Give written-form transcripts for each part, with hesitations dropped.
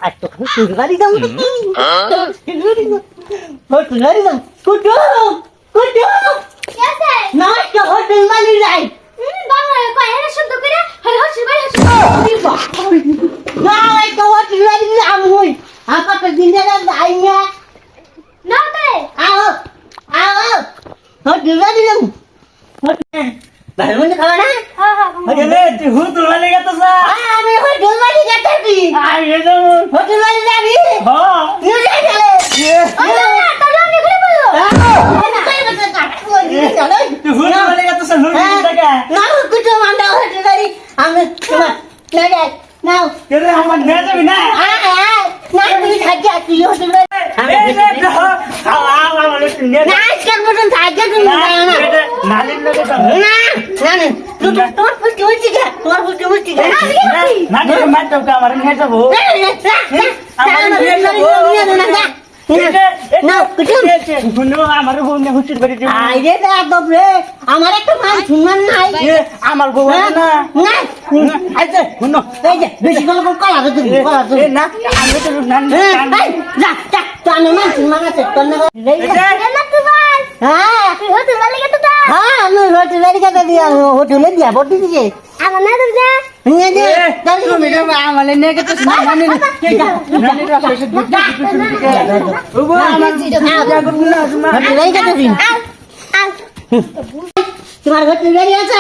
আজ তো শ্বশুর বাড়ি যাবো শ্বশুর বাড়ি যাবো কুটুম কুটুম নমস্কার হোটেল বাড়ি যাই না একটা হোটেল বাড়ি যাবো আপনার দিন যাই না আও আও হোটেল বাড়ি যাবো ভালো মন্দ খাওয়া না তুই হুতুল বাড়ি গেছিস না? আমি হোটেল বাড়ি যাচ্ছি আরে যাবো। হোটেল বাড়ি যাবি হ্যাঁ। নিয়ে যাই চলে তুই হুতুল বাড়ি গেছিস না? হুতুল টাকা। না কুটুম আমরা হোটেল বাড়ি আমি তোমার না যাই নাও কেরে আমার নিয়ে যাবি না? না তুমি থাকি তুই হোটেল বাড়ি এই রে, আমার একটু নিয়ে না যা। আজকাল মতন থাকি তুমি না, না এটা নালির লোকে যাবে। না না তোমার পুষ্টি হচ্ছে গা তোমার পুষ্টি হচ্ছে গা না, তোকে মারতে হবে, আমার নিয়ে যাবো। আমার বউ নিয়ে হুতুল বাড়ি যাবো। আমার একটা মান সম্মান নাই এ, আমার বউ আছে না? না আচ্ছা, শুনো। এই যে বেশি গল্প কলা তো তুমি কলা তো এ, না, আমি তো না- যা যা তো আমি মান সম্মান আছে তোর না এই যে, হ্যাঁ হ্যাঁ আমি হোটেলে দিয়া হোটেলে দিয়া বটি দিছে নিয়ে দে এ, তুমি তো আমার নিয়ে গেছিস না, নানি রে। নানি রে, আসলে দুধ দিয়ে দুধ দিয়ে দুধ দিয়ে। ও বউ, আমার যা করবো না, তোমার। হোটেলে গেছে দিন তোমার হোটেল বাড়ি আছে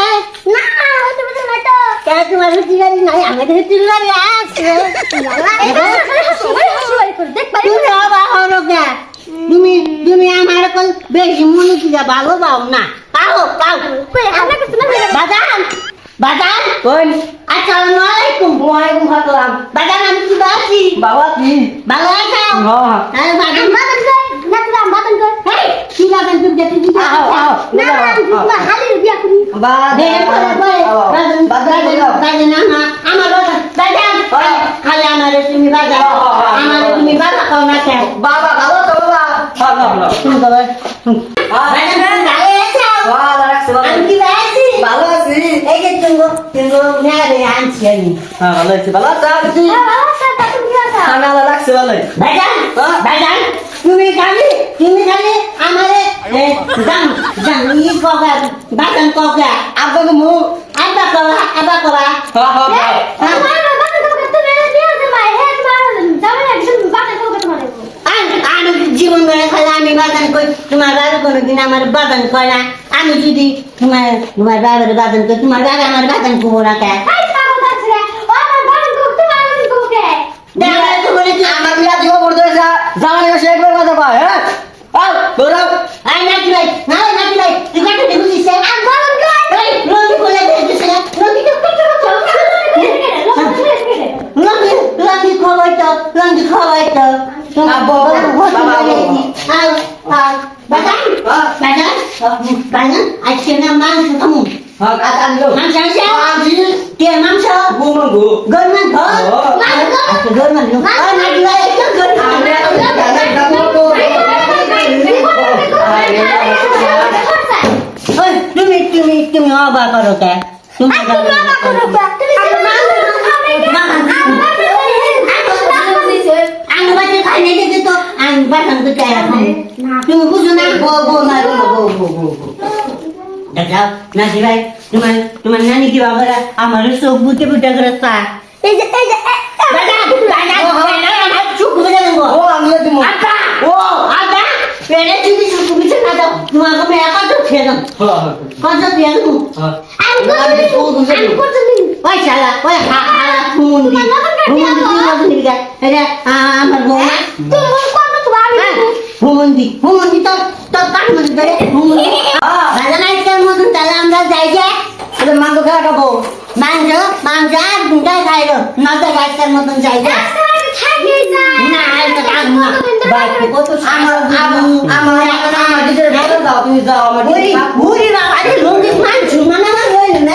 কে তোমার হোটেল বাড়ি নাই আমাদের হোটেল বাড়ি আছে তুমি আবার হলো কে তুমি তুমি আমার কোন বেশি মনে কি ভালো পাও না পাও পাও বাদাম বাদাম কোন? আসসালামু আলাইকুম ওয়ালাইকুম আসসালাম বাদাম আমি কি আছি বাবা কি? ভালো আছো হ্যাঁ। হ্যাঁ বাদাম কি বাদাম তুমি যেতে দিতে আও, আও, বা বাবা ভালো তো বাবা ভালো ভালো ভালো রাখছি ভালো আছি হ্যাঁ ভালো আছি ভালো আছি ঠান্ডা লাগছে ভালো তুমি খালি আমারে বাদাম কগা আপনাকে মুখ আব্বা করা হ্যাঁ হ্যাঁ আমি জীবন বেড়ে খালি আমি বাদান করি তোমার বাবা কোনোদিন আমার বাদান করে না আমি যদি তোমার বাবার বাদান করি তোমার বাবা আমার বাদান করবো না কে আমার বিয়া দিব পড়তে এসে জামাই এসে একবার কথা কয় হ্যাঁ আও দৌড়াও নাকি ভাই তুই কাটে দেখুছিস লঙ্গি খুলে দিয়েছিস লঙ্গি খাওয়াই তো আব্বু, বাবা, আজকে না মাংস খামু হ্যাঁ কাটা দিও মাংস কে মাংস গুমঙ্গু গরমান আজকে গরমান নাকি ভাই তুমি অবাক করো কে তুমি তুমি বুঝো না দেখাও নাকি ভাই তোমার নানি কি বাবারা আমার সব বুঝে বুঝে করে চা ও আমি দিব তোমাকে মেয়ে কত খেয়ে দাও কত খেয়ে দেবো ওই শালা ওই হালা হুমুন্দি আমার বউ হুমুন্দি তো কাঠ মধ্যে ধরে হুমুন্দি ভালো নাইকের মতন তাহলে আমরা যাই যে মাংস খেয়ে খাবো মাংস আর দুটাই খাইলো নটা গাছের মতন যাই যে না এটা থাকবো না বাইকে কত আমার দিকে ভালো দাও তুমি যাও আমার বুড়ি বাবা লঙ্গি মাংস মানে আমার হইল না